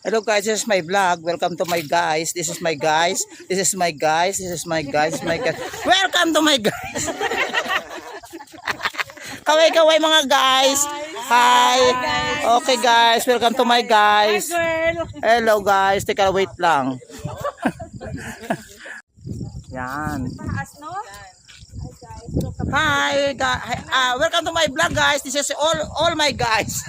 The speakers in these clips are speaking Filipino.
Hello guys, this is my vlog. Welcome to my guys. This is my guys. This is my guys. This is my guys. This is my guys. Welcome to my guys. Kaway-kaway mga guys. Hi. Okay guys, welcome to my guys. Hello guys, teka wait lang. Yan. Hi guys. Welcome to my vlog guys. This is all my guys.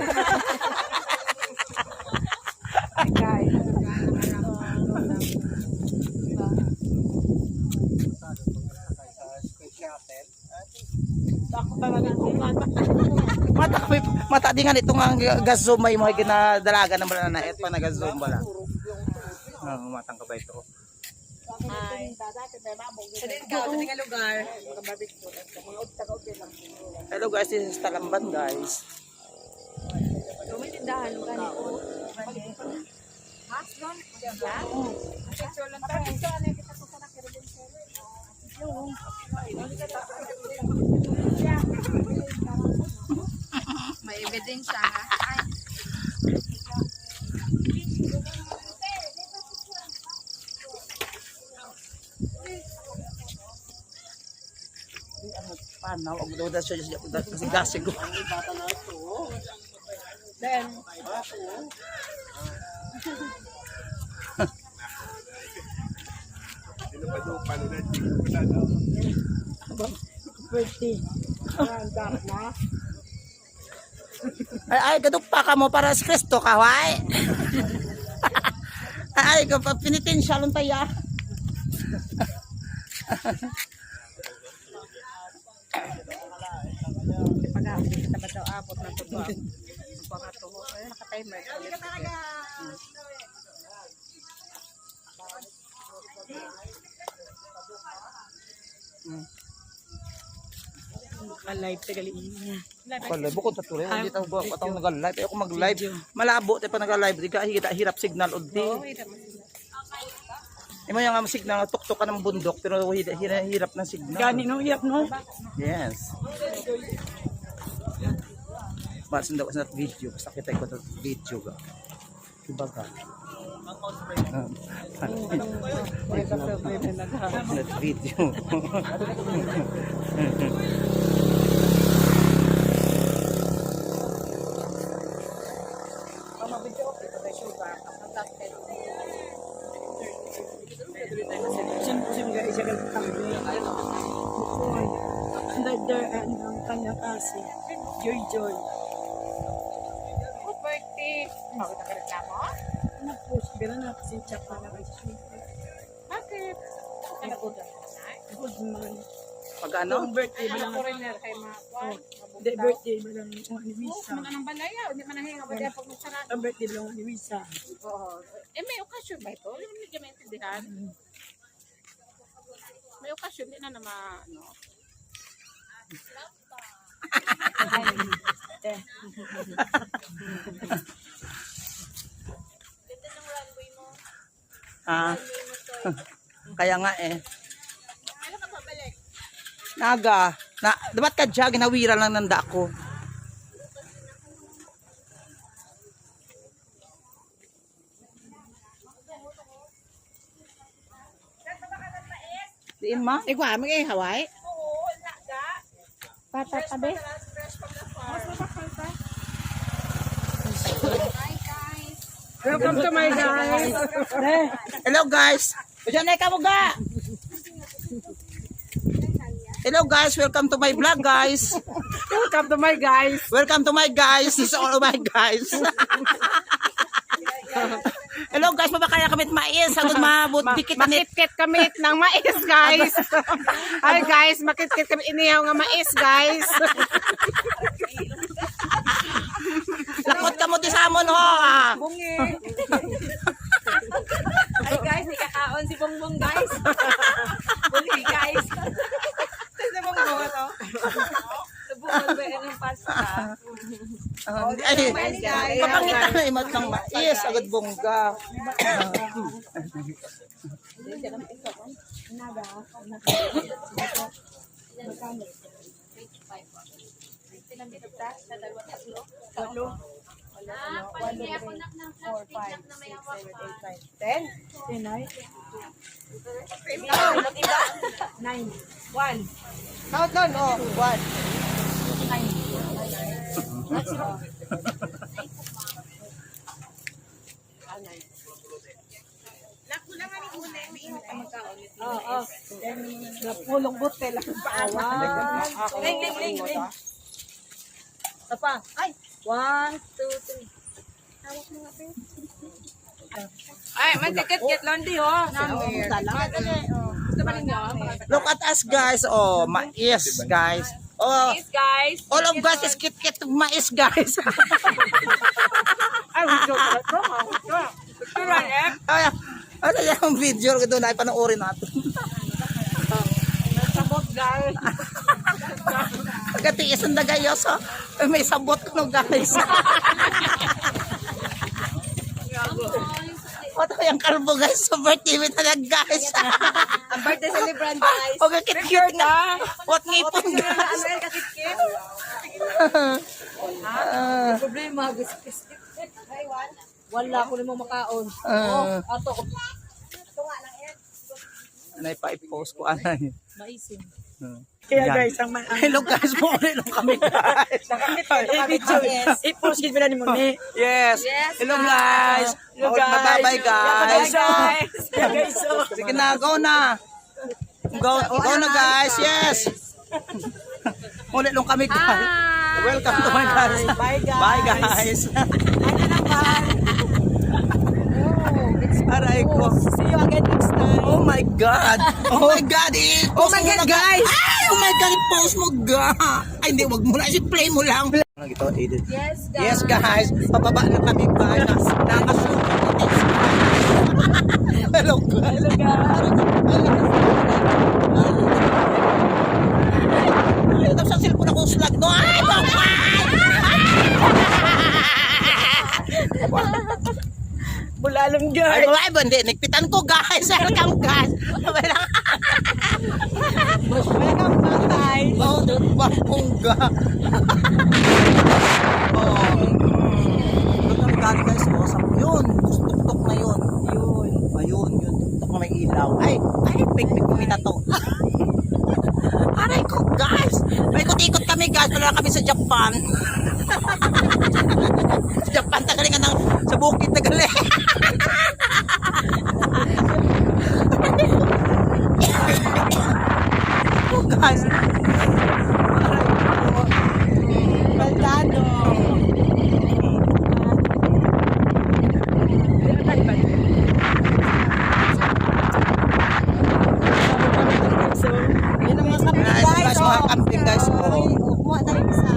Mata di nga itong gazzoom may mga ginadalaga ng banana pa nagazzoom bala. Matang ka ba ito? Hi. Sa lugar. Hello guys, this is Talamban guys. Tumitindahan lugar nito. Mas doon. Picture lang tayo. Picture ano kita sa may ebidensya ha. Paano? Ang duda siya kasi gasig ko. Then, Ay, gadok pa ka mo para sa Kristo kaway. Ay, pinitin siya lang tayo. pag-aapit na daw abot na to. Pangato mo. Ay, naka-timer. Live tagali. Pala bukod sa tuloy, hindi tayo nag-live. Ayoko mag-live. Malabo tayo pa nag-live. Di ka hirap signal udi. Imo yung signal tuktok ka ng bundok pero hirap ng signal. Gani no, hirap no. Yes. Basin daw sa video, basta kita ko sa video ga. Diba ka? Sa video. Ang kanya kasi Joy. Birthday. Makita ka reklamo? Nag-post pero na kasi chat na kasi. Bakit? Ano po daw? Good man. Pag ano? Birthday ba lang foreigner kay Makwan? Hindi birthday ba lang ni Visa. Ano nang balaya? Hindi man nahinga ba diya pag magsara? Ang birthday ba lang ni Visa. Oo. May okasyon ba ito? Hindi ka maintindihan. May okasyon din na ano. Kaya nga eh. Naga, dapat ka dyan, ginawira lang ng dako. Diin ma? Igwa, may Hawaii? Oo, naga. Patatabi. Welcome to my guys. Hello guys. Diyan na ka mo ga. Hello guys, welcome to my vlog guys. Welcome to my guys. Welcome to my guys. This is all my guys. Hello guys, mabakaya kami mais. Sagod mabot dikit nit. Makit-kit kami ng mais, guys. Hi guys, makit-kit kami inihaw nga mais, guys. Lakot ka mo ti samon ho. Bungi. Ay guys, ikakaon si Bongbong, guys. Bungi, guys. Si Bongbong ito. Subukan ba ng pasta? Ay, papangita na imat ng mais. Agad bongga. Palagay ako nak ng 4, plastic 5, na may 6, hawak 7, pa. 8, 9, 10. 10, ay. Iba. 9. 1. Count down, oh. 1. Oo. Napulong butel ang paawan. Ling. Tapa. Ay. 1, 2, 3. Ay, may ticket Londi, oh. Gusto ba ninyo? Look at us guys. Oh, mais guys. Oh, Please, guys. all of guys is kit mais guys. Ay, wait, picturean, eh. Ay, ano yung video ko doon ay panoorin natin. Sabot, guys. Katiis ang dagayos. Oh. May sabot no guys. Oto yung kalbo guys. Super TV talaga guys. Ang birthday celebrant, guys. O kakit-cute na. What ngipon guys. Kakit-kit. Problema, gusto. Wala ko namang makaon. Ato. Anay pa i-post ko anay. Maisim. Kaya guys, hello guys, muli lang kami guys. I-post kita na ni mo ni. Yes. Hello guys. Bye-bye guys. Guys. Sige na, go na. Go na guys. Yes. Muli lang kami guys. Welcome to my guys. Bye, guys. Bye guys. Aray ko. See you again next time. Oh my God. Oh my God. Oh my God, guys. Ay, oh my God. I-post mo ga. Ay, hindi. Wag mo na. I-play mo lang. Yes, guys. Yes guys. Pababa na kami guys. Nakashoot. Hello guys. Hello, guys. Tapos ang cellphone ako slag. No. Ay, bangay. Bulalong Ay, guys. wala ba? Hindi. Nagpitan ko guys. Welcome guys. Welcome back, guys. Oh, bangga. Oh. Welcome back guys. Oh, sa yun. Tuk-tuk na yun. Ayun, yun. Tuk na may ilaw. Ay, pik-pik kumita to. Aray ko guys. May ikot-ikot kami guys. Wala kami sa Japan. Sa Japan, tagalingan ng sa bukid tagaling. Oh guys. Baldado. So, yun ang mga kami, Guys, guys. mga camping guys. Oh. Kumuha tayo isa.